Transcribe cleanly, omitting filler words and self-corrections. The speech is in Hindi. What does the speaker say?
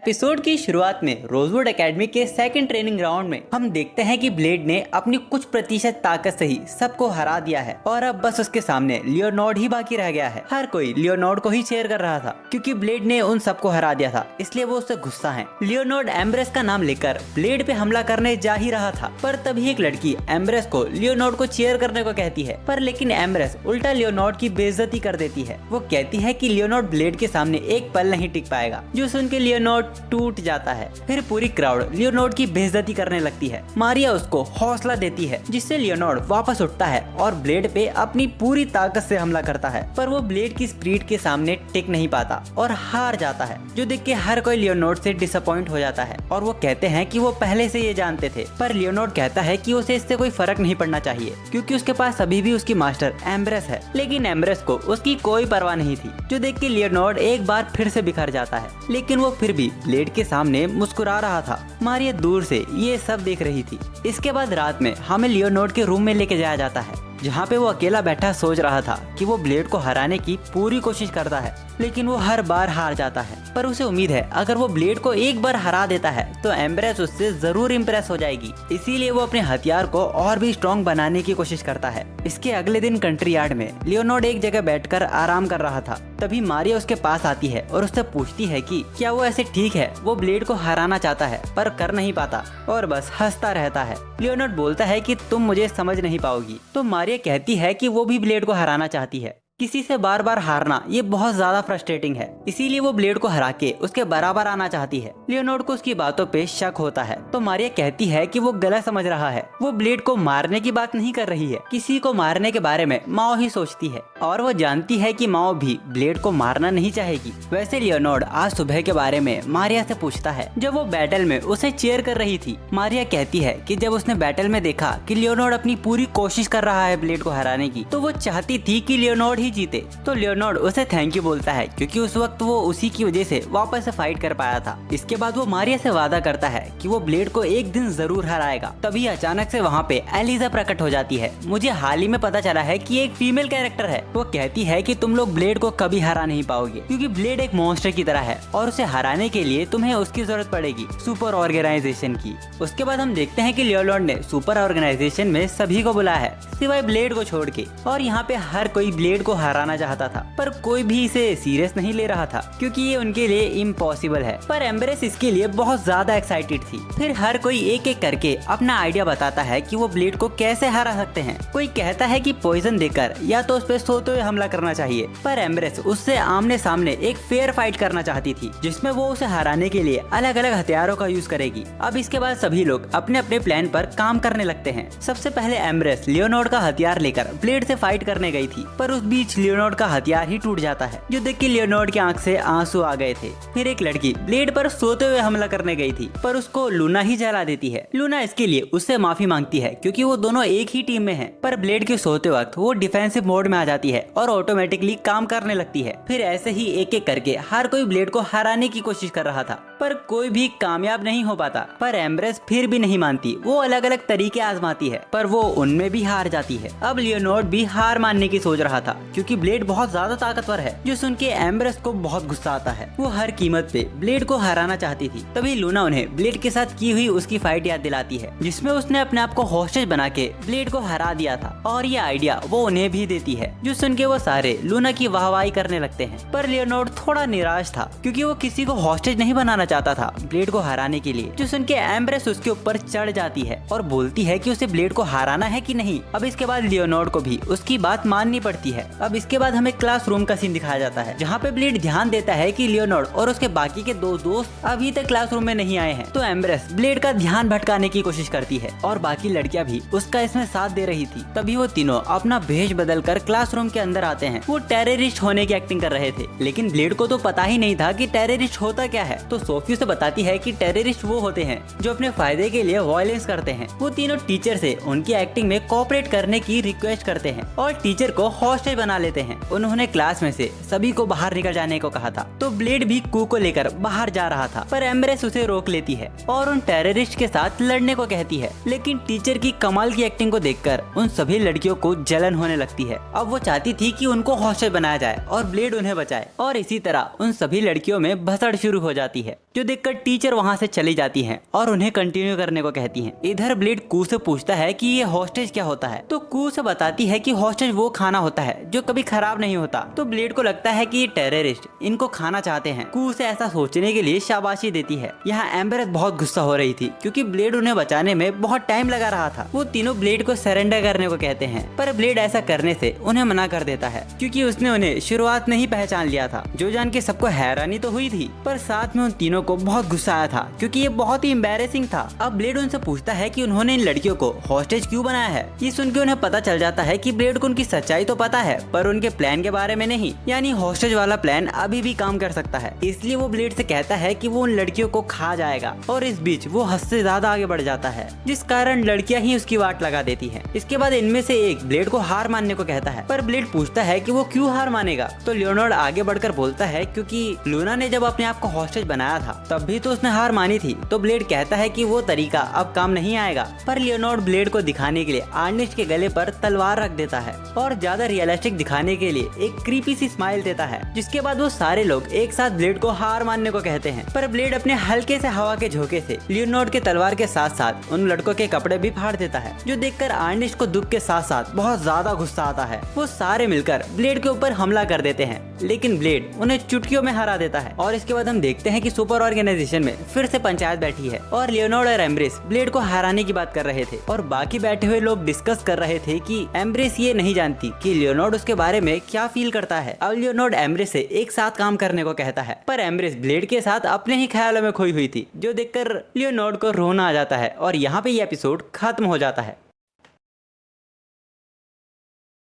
एपिसोड की शुरुआत में रोजवुड एकेडमी के सेकंड ट्रेनिंग राउंड में हम देखते हैं कि ब्लेड ने अपनी कुछ प्रतिशत ताकत से ही सबको हरा दिया है और अब बस उसके सामने लियोनार्ड ही बाकी रह गया है। हर कोई लियोनार्ड को ही चेयर कर रहा था क्योंकि ब्लेड ने उन सबको हरा दिया था, इसलिए वो उससे गुस्सा है। लियोनार्ड एम्ब्रेस का नाम लेकर ब्लेड पे हमला करने जा ही रहा था, पर तभी एक लड़की एम्ब्रेस को लियोनार्ड को चेयर करने को कहती है, पर लेकिन एम्ब्रेस उल्टा लियोनार्ड की बेइज्जती कर देती है। वो कहती है कि लियोनार्ड ब्लेड के सामने एक पल नहीं टिक पाएगा, जो सुन के लियोनार्ड टूट जाता है। फिर पूरी क्राउड लियोनार्ड की बेइज्जती करने लगती है। मारिया उसको हौसला देती है, जिससे लियोनार्ड वापस उठता है और ब्लेड पे अपनी पूरी ताकत से हमला करता है, पर वो ब्लेड की स्पीड के सामने टिक नहीं पाता और हार जाता है, जो देख के हर कोई लियोनार्ड से डिसअपॉइंट हो जाता है और वो कहते हैं कि वो पहले से ये जानते थे। पर लियोनार्ड कहता है कि उसे इससे कोई फर्क नहीं पड़ना चाहिए क्योंकि उसके पास अभी भी उसकी मास्टर एम्ब्रेस है। लेकिन एम्ब्रेस को उसकी कोई परवाह नहीं थी, जो देख के लियोनार्ड एक बार फिर से बिखर जाता है, लेकिन वो फिर भी ब्लेड के सामने मुस्कुरा रहा था। मारिया दूर से ये सब देख रही थी। इसके बाद रात में हमें लियोनार्ड के रूम में लेके जाया जाता है, जहाँ पे वो अकेला बैठा सोच रहा था कि वो ब्लेड को हराने की पूरी कोशिश करता है, लेकिन वो हर बार हार जाता है। पर उसे उम्मीद है अगर वो ब्लेड को एक बार हरा देता है तो एम्ब्रेस उससे जरूर इम्प्रेस हो जाएगी, इसीलिए वो अपने हथियार को और भी स्ट्रॉन्ग बनाने की कोशिश करता है। इसके अगले दिन कंट्री यार्ड में लियोनार्ड एक जगह बैठकर आराम कर रहा था। तभी मारिया उसके पास आती है और उससे पूछती है कि क्या वो ऐसे ठीक है। वो ब्लेड को हराना चाहता है पर कर नहीं पाता और बस हंसता रहता है। लियोनार्ड बोलता है कि तुम मुझे समझ नहीं पाओगी। तो मारिया कहती है कि वो भी ब्लेड को हराना चाहती है। किसी से बार बार हारना ये बहुत ज्यादा फ्रस्ट्रेटिंग है, इसीलिए वो ब्लेड को हरा के उसके बराबर आना चाहती है। लियोनार्ड को उसकी बातों पे शक होता है, तो मारिया कहती है कि वो गलत समझ रहा है। वो ब्लेड को मारने की बात नहीं कर रही है, किसी को मारने के बारे में माओ ही सोचती है और वो जानती है कि माओ भी ब्लेड को मारना नहीं चाहेगी। वैसे लियोनार्ड आज सुबह के बारे में मारिया से पूछता है, जब वो बैटल में उसे चेयर कर रही थी। मारिया कहती है कि जब उसने बैटल में देखा कि लियोनार्ड अपनी पूरी कोशिश कर रहा है ब्लेड को हराने की, तो वो चाहती थी कि लियोनार्ड जीते। तो लियोनार्ड उसे थैंक यू बोलता है क्योंकि उस वक्त वो उसी की वजह से वापस से फाइट कर पाया था। इसके बाद वो मारिया से वादा करता है कि वो ब्लेड को एक दिन जरूर हराएगा। तभी अचानक से वहाँ पे एलिजा प्रकट हो जाती है। मुझे हाल ही में पता चला है कि एक फीमेल कैरेक्टर है। वो कहती है कि तुम लोग ब्लेड को कभी हरा नहीं पाओगे क्योंकि ब्लेड एक मॉन्स्टर की तरह है और उसे हराने के लिए तुम्हें उसकी जरूरत पड़ेगी, सुपर ऑर्गेनाइजेशन की। उसके बाद हम देखते हैं कि लियोनार्ड ने सुपर ऑर्गेनाइजेशन में सभी को बुलाया है सिवाय ब्लेड को छोड़ के, और यहाँ पे हर कोई ब्लेड को हराना चाहता था, पर कोई भी इसे सीरियस नहीं ले रहा था क्योंकि ये उनके लिए इम्पॉसिबल है। पर एम्ब्रेस इसके लिए बहुत ज्यादा एक्साइटेड थी। फिर हर कोई एक एक करके अपना आइडिया बताता है कि वो ब्लेड को कैसे हरा सकते हैं। कोई कहता है कि पॉइजन देकर या तो उस पे सोते हुए हमला करना चाहिए, पर एम्ब्रेस उससे आमने सामने एक फेयर फाइट करना चाहती थी, जिसमें वो उसे हराने के लिए अलग अलग हथियारों का यूज करेगी। अब इसके बाद सभी लोग अपने अपने प्लान पर काम करने लगते हैं। सबसे पहले एम्ब्रेस लियोनार्ड का हथियार लेकर ब्लेड से फाइट करने गई थी, पर उस बीच लियोनार्ड का हथियार ही टूट जाता है, जो देख के लियोनार्ड की आंख से आंसू आ गए थे। फिर एक लड़की ब्लेड पर सोते हुए हमला करने गई थी, पर उसको लूना ही जला देती है। लूना इसके लिए उससे माफी मांगती है क्योंकि वो दोनों एक ही टीम में हैं। पर ब्लेड के सोते वक्त वो डिफेंसिव मोड में आ जाती है और ऑटोमेटिकली काम करने लगती है। फिर ऐसे ही एक एक करके हर कोई ब्लेड को हराने की कोशिश कर रहा था, पर कोई भी कामयाब नहीं हो पाता। पर एम्ब्रेस फिर भी नहीं मानती, वो अलग अलग तरीके आजमाती है, पर वो उनमें भी हार जाती है। अब लियोनार्ड भी हार मानने की सोच रहा था क्योंकि ब्लेड बहुत ज्यादा ताकतवर है, जो सुन के एम्ब्रेस को बहुत गुस्सा आता है। वो हर कीमत पे ब्लेड को हराना चाहती थी। तभी लूना उन्हें ब्लेड के साथ की हुई उसकी फाइट याद दिलाती है, जिसमें उसने अपने आप को हॉस्टेज बना के ब्लेड को हरा दिया था, और ये आइडिया वो उन्हें भी देती है, जो सुन के वो सारे लूना की वाहवाही करने लगते हैं। पर लियोनार्ड थोड़ा निराश था क्योंकि वो किसी को हॉस्टेज नहीं बनाना चाहता था ब्लेड को हराने के लिए, जो सुन के एम्ब्रेस उसके ऊपर चढ़ जाती है और बोलती है कि उसे ब्लेड को हराना है कि नहीं। अब इसके बाद लियोनार्ड को भी उसकी बात माननी पड़ती है। अब इसके बाद हमें क्लासरूम का सीन दिखाया जाता है, जहाँ पे ब्लेड ध्यान देता है कि लियोनार्ड और उसके बाकी के दो दोस्त अभी तक क्लासरूम में नहीं आए हैं। तो एम्ब्रेस ब्लेड का ध्यान भटकाने की कोशिश करती है और बाकी लड़कियां भी उसका इसमें साथ दे रही थी। तभी वो तीनों अपना भेष बदल कर क्लासरूम के अंदर आते हैं। वो टेररिस्ट होने की एक्टिंग कर रहे थे, लेकिन ब्लेड को तो पता ही नहीं था कि टेररिस्ट होता क्या है। तो सोफी उसे बताती है कि टेररिस्ट वो होते हैं जो अपने फायदे के लिए वायलेंस करते हैं। वो तीनों टीचर से उनकी एक्टिंग में कोऑपरेट करने की रिक्वेस्ट करते हैं और टीचर को हॉस्टेज बना बना लेते हैं। उन्होंने क्लास में से सभी को बाहर निकल जाने को कहा था, तो ब्लेड भी कू को लेकर बाहर जा रहा था, पर एम्ब्रेस उसे रोक लेती है और उन टेररिस्ट के साथ लड़ने को कहती है। लेकिन टीचर की कमाल की एक्टिंग को देखकर उन सभी लड़कियों को जलन होने लगती है। अब वो चाहती थी कि उनको हॉस्टेज बनाया जाए और ब्लेड उन्हें बचाए, और इसी तरह उन सभी लड़कियों में भसड़ शुरू हो जाती है, जो देखकर टीचर वहाँ से चली जाती है और उन्हें कंटिन्यू करने को कहती है। इधर ब्लेड कू से पूछता है कि ये हॉस्टेज क्या होता है, तो कू से बताती है कि हॉस्टेज वो खाना होता है जो कभी खराब नहीं होता। तो ब्लेड को लगता है कि ये टेररिस्ट इनको खाना चाहते हैं। कू से ऐसा सोचने के लिए शाबाशी देती है। यहाँ एम्ब्रेस बहुत गुस्सा हो रही थी क्योंकि ब्लेड उन्हें बचाने में बहुत टाइम लगा रहा था। वो तीनों ब्लेड को सरेंडर करने को कहते हैं, पर ब्लेड ऐसा करने से उन्हें मना कर देता है क्योंकि उसने उन्हें शुरुआत में ही पहचान लिया था, जो जान के सबको हैरानी तो हुई थी, पर साथ में उन तीनों को बहुत गुस्सा आया था क्योंकि ये बहुत ही एम्बैरेसिंग था। अब ब्लेड उनसे पूछता है कि उन्होंने इन लड़कियों को हॉस्टेज क्यों बनाया है। ये सुन के उन्हें पता चल जाता है कि ब्लेड को उनकी सच्चाई तो पता है, पर उनके प्लान के बारे में नहीं, यानी हॉस्टेज वाला प्लान अभी भी काम कर सकता है। इसलिए वो ब्लेड से कहता है कि वो उन लड़कियों को खा जाएगा, और इस बीच वो हद से ज्यादा आगे बढ़ जाता है, जिस कारण लड़कियां ही उसकी वाट लगा देती हैं। इसके बाद इनमें से एक ब्लेड को हार मानने को कहता है, पर ब्लेड पूछता है कि वो क्यों हार मानेगा। तो लियोनार्ड आगे बढ़कर बोलता है क्योंकि लूना ने जब अपने आप को हॉस्टेज बनाया था तब भी तो उसने हार मानी थी। तो ब्लेड कहता है कि वो तरीका अब काम नहीं आएगा, पर लियोनार्ड ब्लेड को दिखाने के लिए आर्निस्ट के गले पर तलवार रख देता है और ज्यादा रियलिस्टिक दिखाने के लिए एक क्रीपी सी स्माइल देता है, जिसके बाद वो सारे लोग एक साथ ब्लेड को हार मानने को कहते हैं। पर ब्लेड अपने हल्के से हवा के झोंके से लियोनार्ड के तलवार के साथ साथ उन लड़कों के कपड़े भी फाड़ देता है, जो देखकर आर्निस्ट को दुख के साथ साथ बहुत ज्यादा गुस्सा आता है। वो सारे मिलकर ब्लेड के ऊपर हमला कर देते हैं, लेकिन ब्लेड उन्हें चुटकियों में हरा देता है। और इसके बाद हम देखते हैं कि सुपर ऑर्गेनाइजेशन में फिर से पंचायत बैठी है और लियोनार्ड और एम्ब्रेस ब्लेड को हराने की बात कर रहे थे, और बाकी बैठे हुए लोग डिस्कस कर रहे थे कि एम्ब्रेस ये नहीं जानती कि लियोनार्ड उसके बारे में क्या फील करता है। अब लियोनार्ड एम्ब्रेस से एक साथ काम करने को कहता है, पर एम्ब्रेस ब्लेड के साथ अपने ही ख्यालों में खोई हुई थी, जो देखकर लियोनार्ड को रोना आ जाता है। और यहाँ पे ये एपिसोड खत्म हो जाता है।